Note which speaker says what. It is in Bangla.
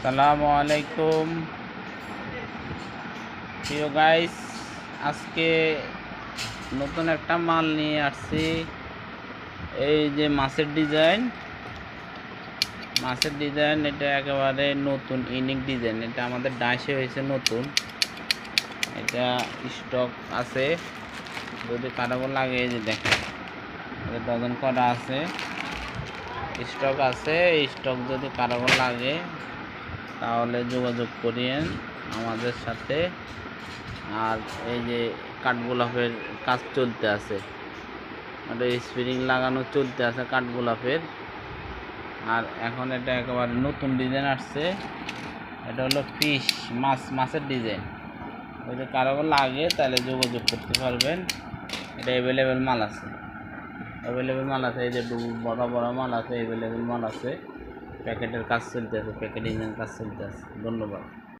Speaker 1: আসসালামু আলাইকুম প্রিয় গাইস, আজকে নতুন একটা মাল নিয়ে আসছি। এই যে মাছের ডিজাইন, এটা একেবারে নতুন ইউনিক ডিজাইন। এটা আমাদের ডাইসে হয়েছে নতুন। এটা স্টক আছে, যদি কারো লাগে এই যে দেখেন এটা ডজন করা আছে, স্টক আছে। স্টক যদি কারো লাগে তাহলে যোগাযোগ করিয়েন আমাদের সাথে। আর এই যে কাঠগোলাপের কাজ চলতে আছে, ওটা স্প্রিং লাগানো চলতে আছে কাঠগোলাপের। আর এখন এটা একেবারে নতুন ডিজাইন আসছে। এটা হলো ফিশ মাছের ডিজাইন। যদি কারো লাগে তাহলে যোগাযোগ করতে পারবেন। এটা অ্যাভেলেবেল মাল আছে, এই যে বড় বড় মাল আছে, অ্যাভেলেবেল মাল আছে। প্যাকেটের কাজ চলতে আছে, প্যাকেটিংয়ের কাজ চলতে আছে। ধন্যবাদ।